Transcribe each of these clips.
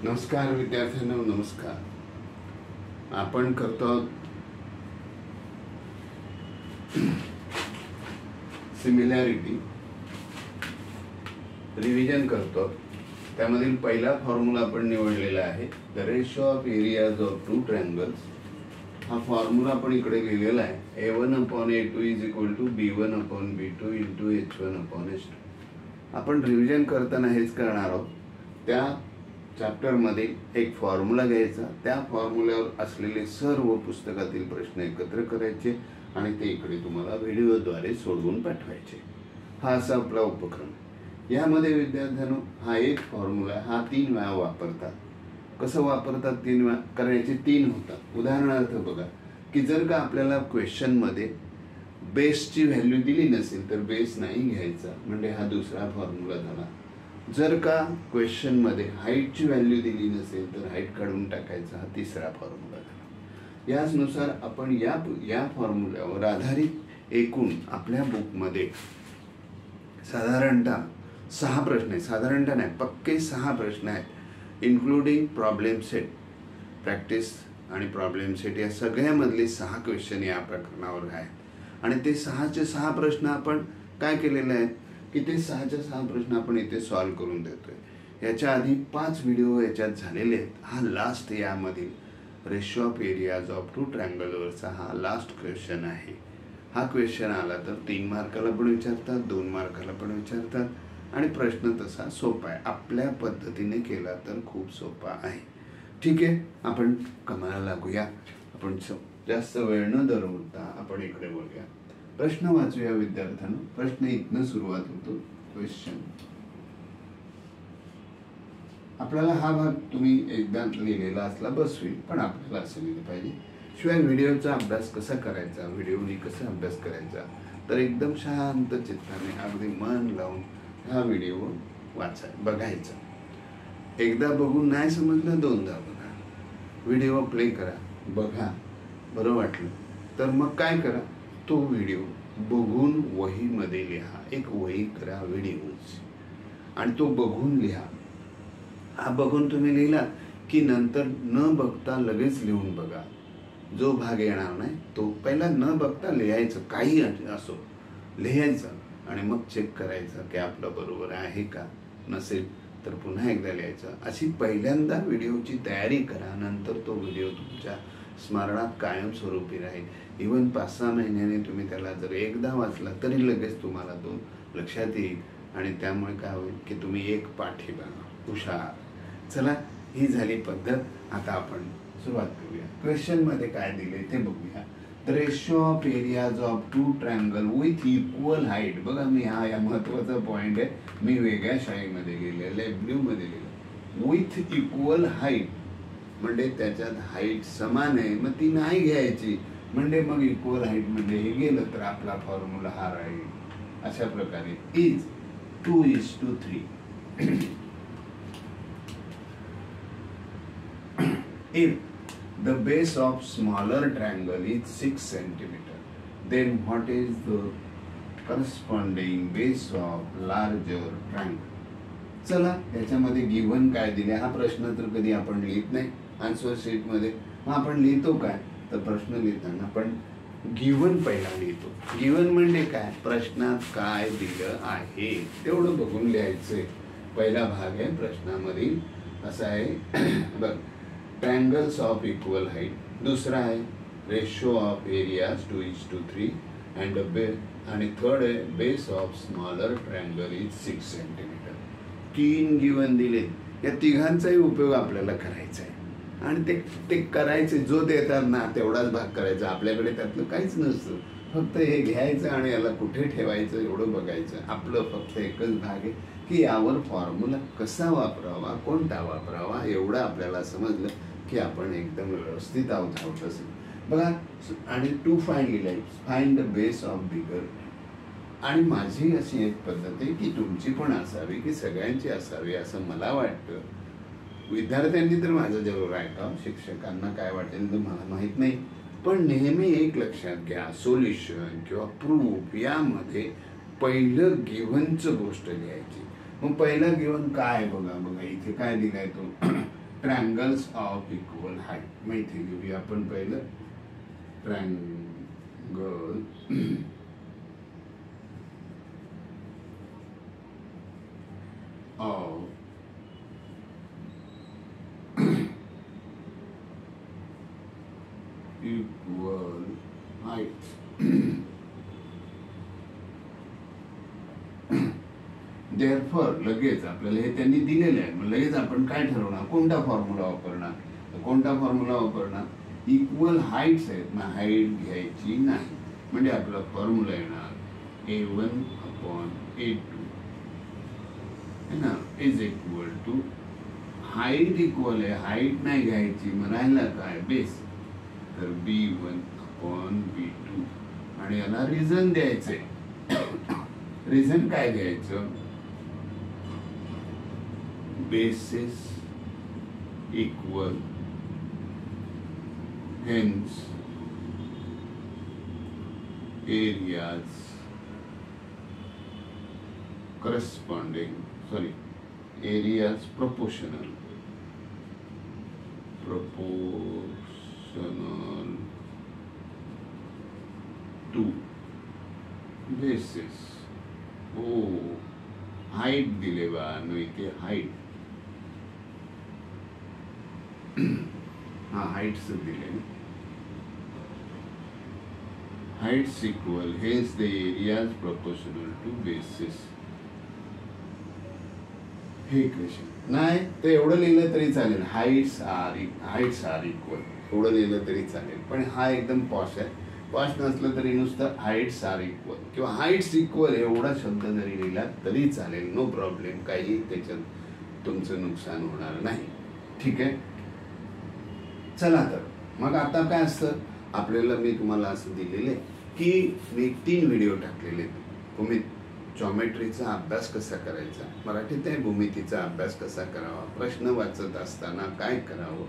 नमस्कार विद्यार्थ्यांनो, नमस्कार। आपण करतो सिमिलॅरिटी रिव्हिजन करतो। त्यामधील पहिला फॉर्म्युला आपण निवडलेला आहे, the ratio of areas of two triangles. हा फॉर्म्युला आपण इकडे लिहिलेला आहे, a1/a2 = b1/b2 × h1/h2। आपण रिव्हिजन करताना हेच करणार आहोत। त्या चॅप्टर मध्ये एक फॉर्म्युला घ्यायचा, त्या फॉर्म्युल्यावर असलेले सर्व पुस्तकातील प्रश्न एकत्र करायचे आणि ते इकडे तुम्हाला व्हिडिओद्वारे सोडवून पाठवायचे। हा असा आपला उपक्रम। यामध्ये विद्यार्थ्यांनो हा एक फॉर्म्युला हा 3 वेळा वापरतात। कसं वापरतात? 3 वेळा करायचे 3 होतात। उदाहरणार्थ बघा की जर का आपल्याला क्वेश्चन मध्ये बेसची व्हॅल्यू दिली नसेल तर बेस नाही घ्यायचा, म्हणजे हा दुसरा फॉर्म्युला झाला। जर का क्वेश्चन मध्ये हाईटची व्हॅल्यू दिली नसेल तर हाईट काढून टाकायचा, हा तिसरा फॉर्म्युला झाला। याचनुसार आपण या फॉर्म्युल्यावर आधारित एकूण आपल्या बुक मध्ये साधारणतः 6 प्रश्न आहेत। साधारणतः नाही, पक्के 6 प्रश्न आहेत, इन्क्लुडिंग प्रॉब्लेम सेट, प्रॅक्टिस आणि प्रॉब्लेम सेट या सगळ्यामधले 6 क्वेश्चन या प्रकरणावर आहेत। आणि ते 6चे 6 प्रश्न आपण काय केलेले आहेत की ते 6च्या 6 प्रश्न आपण इथे सॉल्व करून देतोय। याच्या आधी 5 व्हिडिओ याच्यात झालेले आहेत। हा लास्ट यामधील ratio of areas of two ट्रायंगलवरचा हा लास्ट क्वेश्चन आहे। हा क्वेश्चन आला तर 3 मार्काला पण विचारतात, 2 मार्काला पण विचारतात आणि प्रश्न तसा सोपा आहे। आपल्या पद्धतीने केला तर खूप सोपा आहे। ठीक आहे, आपण कामाला लागूया। आपण जास्त वेळ न दरवता आपण इकडे बघूया। प्रश्न वाचूया विद्यार्थ्यांनो। प्रश्न इथनं सुरुवात होतो। क्वेश्चन आपल्याला हा भाग तुम्ही एकदा लिहिलेला असला बस होईल, पण आपल्याला असं लिहिलं पाहिजे। शिवाय व्हिडिओचा अभ्यास कसा करायचा, व्हिडिओनी कसा अभ्यास करायचा, तर एकदम शांत चित्ताने अगदी मन लावून हा व्हिडिओ बघायचा। एकदा बघून नाही समजलं 2दा बघा, व्हिडिओ प्ले करा, बघा, बरं वाटलं तर मग काय करा, तो व्हिडिओ बघून वहीमध्ये लिहा। एक वही करा व्हिडिओची आणि तो बघून लिहा। हा बघून तुम्ही लिहिला की नंतर न बघता लगेच लिहून बघा। जो भाग येणार नाही तो पहिला न बघता लिहायचं, काही असो लिहायचं आणि मग चेक करायचं की आपलं बरोबर आहे का। नसेल तर पुन्हा एकदा लिहायचं। अशी पहिल्यांदा व्हिडिओची तयारी करा, नंतर तो व्हिडिओ तुमच्या स्मरणात कायमस्वरूपी राहील। इव्हन 5-6 महिन्याने तुम्ही त्याला जर एकदा वाचला तरी लगेच तुम्हाला तो लक्षात येईल आणि त्यामुळे काय होईल की तुम्ही एक पाठी बघा, हुशार। चला, ही झाली पद्धत। आता आपण सुरुवात करूया। क्वेश्चन मध्ये काय दिले ते बघूया। The ratio of areas of two triangle with equal height. बघा, मी हा महत्वाचा पॉइंट आहे, मी वेगळ्या शाईमध्ये लिहिलेलं आहे, ब्ल्यू मध्ये लिहिलं। विथ इक्वल हाईट म्हणजे त्याच्यात हाईट समान आहे, मग ती नाही घ्यायची, म्हणजे मग इक्वल हाईट म्हणजे हे गेलं तर आपला फॉर्म्युला हा राहील। अशा प्रकारे is 2:3। If the base of smaller triangle is 6 centimeter, then what is the corresponding base of larger triangle? चला, याच्यामध्ये गिव्हन काय दिले, हा प्रश्न तर कधी आपण लिहित नाही आन्सर शीट मध्ये। मग आपण लिहितो काय तर प्रश्न लिहिताना आपण गिव्हन पहिला लिहितो। गिव्हन म्हणजे काय, प्रश्नात काय दिलं आहे तेवढं बघून लिहायचंय। पहिला भाग आहे प्रश्नामधील, असा आहे बघ, ट्रायंगल्स ऑफ इक्वल हाईट। दूसरा आहे रेशो ऑफ एरियाज 2:3 अँड आणि थर्ड आहे base of smaller triangle is 6 centimetre. 3 given दिले, या तिघांचाही उपयोग आपल्याला करायचा आहे आणि ते करायचे, जो देतात ना तेवढाच भाग करायचा। आपल्याकडे त्यातलं काहीच नसतं, फक्त हे घ्यायचं आणि याला कुठे ठेवायचं एवढं बघायचं। आपलं फक्त एकच भाग आहे की यावर फॉर्म्युला कसा वापरावा, कोणता वापरावा, एवढं आपल्याला समजलं की आपण एकदम व्यवस्थित आहोत असेल। बघा, आणि to find the base of bigger. आणि माझी अशी एक पद्धत आहे की तुमची पण असावी, की सगळ्यांची असावी असं मला वाटतं। विद्यार्थ्यांनी तर माझं जरूर ऐकावं, शिक्षकांना काय वाटेल तर मला माहित नाही, पण नेहमी एक लक्षात घ्या, सोल्युशन किंवा प्रूफ यामध्ये पहिलं गिव्हनचं गोष्ट लिहायची। मग पहिला गिव्हन काय बघा, इथे काय दिलाय तो ट्रायंगल्स ऑफ इक्वल हाईट. माहिती घेऊया आपण पहिलं. Triangle of equal height. Therefore लगेच आपल्याला हे त्यांनी दिलेलं आहे, मग लगेच आपण काय ठरवणार, कोणता फॉर्म्युला वापरणार. कोणता फॉर्म्युला वापरणार, इक्वल हाईट्स आहेत मग हाईट घ्यायची नाही. म्हणजे आपला फॉर्म्युला येणार A1/A2 है ना is equal to height equal आहे, हाईट नाही घ्यायची, मग राहिला काय बेस, तर B1/B2. आणि याला रिझन द्यायचंय. रिझन काय द्यायचं, bases equal, hence areas corresponding, areas proportional to bases. हो, हाईट दिले बा न इथे हाईट, हा हाईट्स दिले. हाईट्स इक्वल हेच the areas proportional to bases. हे इक्वेशन नाही तर एवढं लिहिलं तरी चालेल, हाईट्स आर इक्वल एवढं लिहिलं तरी चालेल. पण हा एकदम पॉश आहे. पॉश नसलं तरी नुसतं हाईट्स आर इक्वल किंवा हाईट्स इक्वल एवढा शब्द जरी लिहिला तरी चालेल, नो प्रॉब्लेम. काही त्याच्यात तुमचं नुकसान होणार नाही. ठीक आहे. चला तर मग आता काय असतं, आपल्याला मी तुम्हाला असं दिलेलं आहे की मी 3 व्हिडिओ टाकलेले. जॉमेट्रीचा अभ्यास कसा करायचा, मराठीत आहे भूमितीचा अभ्यास कसा करावा, प्रश्न वाचत असताना काय करावं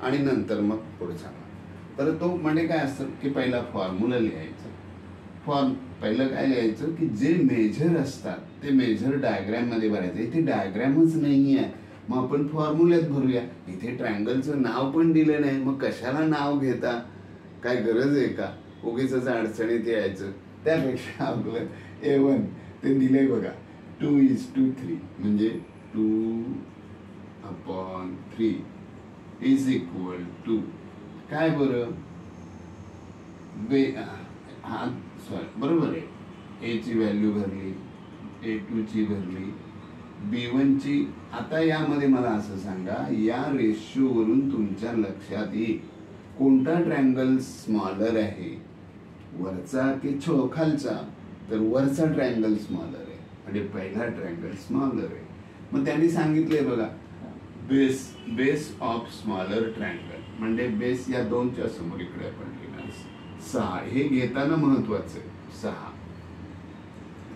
आणि नंतर मग पुढचा. तर तो म्हणजे काय असतं की पहिला फॉर्म्युला लिहायचा. पहिलं काय लिहायचं की जे मेजर असतात ते मेजर डायग्रॅम मध्ये भरायचं. इथे डायग्रॅमच नाही आहे, मग आपण फॉर्म्युल्यात भरूया. इथे ट्रायंगलचं नाव पण दिलं नाही, मग कशाला नाव घेता, काय गरज आहे का, उगीच अडचणीत यायचं. त्यापेक्षा आपलं A1 ते दिलंय बघा, 2:3 म्हणजे 2/3 इज इक्वल टू काय बरं, बरोबर आहे. A ची व्हॅल्यू भरली, A2 ची भरली, B1 ची. आता यामध्ये मला असं सांगा, या रेशो वरून तुमच्या लक्षात येईल कोणता ट्रायंगल स्मॉलर आहे, वरचा की खालचा. तर वरचा ट्रायंगल स्मॉलर आहे, म्हणजे पहिला ट्रायंगल स्मॉलर आहे. मग त्यांनी सांगितलंय बघा, बेस ऑफ स्मॉलर ट्रायंगल म्हणजे बेस या 2च्या समोर इकडे आपण लिहिणार 6. हे घेताना महत्वाचं आहे 6,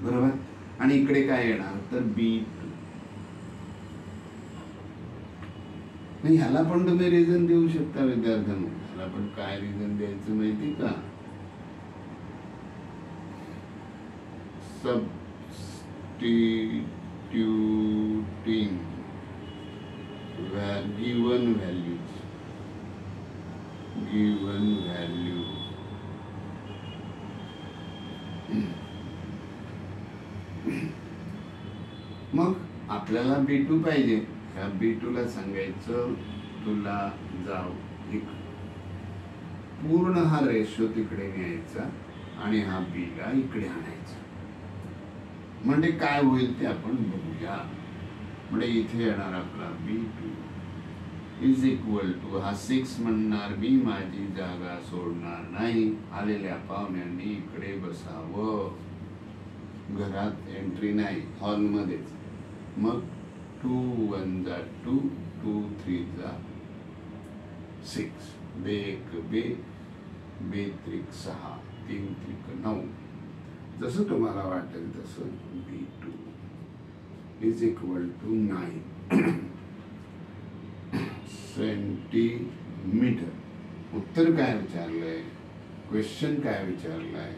बरोबर. आणि इकडे काय येणार तर B2. नाही, ह्याला पण तुम्ही रिझन देऊ शकता विद्यार्थ्यांना. ह्याला पण काय रिझन द्यायचं माहिती का, substituting given values. मग आपल्याला B2 पाहिजे. ह्या B2 ला सांगायचं तुला जाऊ पूर्ण हा रेशो तिकडे न्यायचा आणि हा B ला इकडे आणायचा. म्हणजे काय होईल ते आपण बघूया. म्हणजे इथे येणार आपला B2 इज इक्वल टू, हा 6 म्हणणार, मी माझी जागा सोडणार नाही, आलेल्या पाहुण्यांनी इकडे बसावं, घरात एंट्री नाही, हॉलमध्येच. मग 2 1 जा 2, 2 3 जा 6, 2 1 2, 2 3 6, 3 3 9. जसं तुम्हाला वाटेल तसं B2 is equal to 9 centimetre. उत्तर काय विचारलंय, क्वेश्चन काय विचारलंय,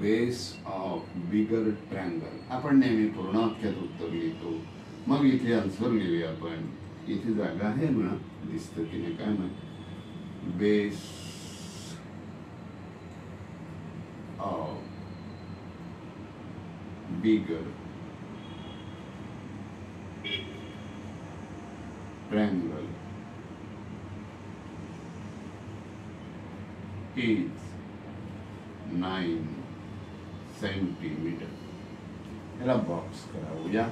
बेस ऑफ बिगर ट्रायंगल. आपण नेहमी पूर्ण वाक्यात उत्तर लिहितो, मग इथे आन्सर लिहूया आपण. इथे जागा आहे म्हणा, दिसतं की नाही काय माहिती. Base of bigger triangle is 9 centimetre. याला बॉक्स करावूया.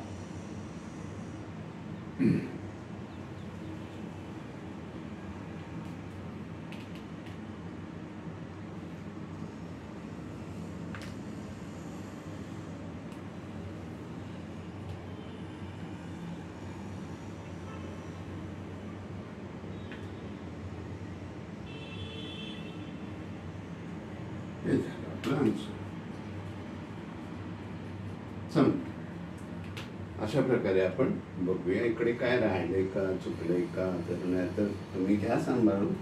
हे झालं आपलं आन्सर. अशा प्रकारे आपण बघूया इकडे काय राहिले का, चुकले का. तर नाही तर तुम्ही घ्या सांभाळून.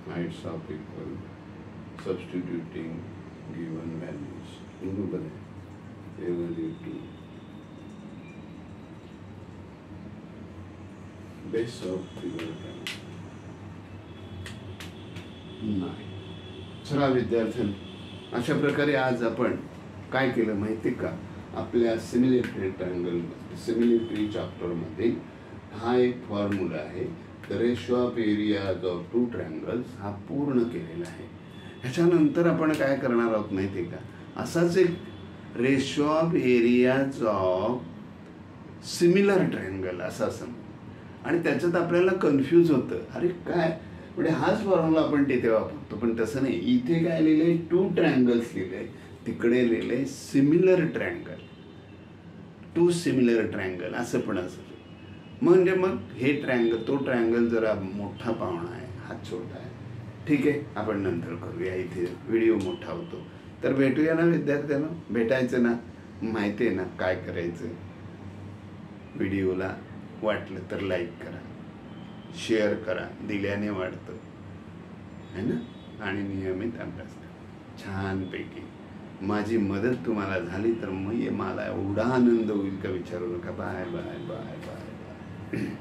Heights of equal substituting given values. बरोबर आहे. एव्हॅल्यूटिंग बेस ऑफ फिगर नाही. चला विद्यार्थ्यांनो, अशा प्रकारे आज आपण काय केलं माहिती का, आपल्या सिमिलॅरिटी ट्रायंगल सिमिलॅरिटी चॅप्टरमध्ये हा एक फॉर्म्युला आहे. The ratio of areas of two triangles हा पूर्ण केलेला आहे. ह्याच्यानंतर आपण काय करणार आहोत माहिती का, असाच एक ratio of areas of similar triangle असा समज. आणि त्याच्यात आपल्याला कन्फ्यूज होतं, अरे काय म्हणजे हाच फॉर्म्युला आपण तिथे वापरतो, पण तसं नाही. इथे काय लिहिलंय, टू ट्रायंगल्स लिहिलंय, तिकडे लिहिलंय similar triangle, two similar triangle असं पण असं. म्हणजे मग हे ट्रायंगल तो ट्रायंगल जरा मोठा पाहुणा आहे, हा छोटा आहे. ठीक आहे, आपण नंतर करूया. इथे व्हिडिओ मोठा होतो. तर भेटूया ना विद्यार्थ्यांना, भेटायचं ना, माहिती आहे ना काय करायचं. व्हिडिओला वाटलं तर लाईक करा, शेअर करा, दिल्याने वाढतं है ना. आणि नियमित अभ्यास करा छानपैकी. माझी मदत तुम्हाला झाली तर मग मला एवढा आनंद होईल का विचारू नका. Bye bye bye bye bye.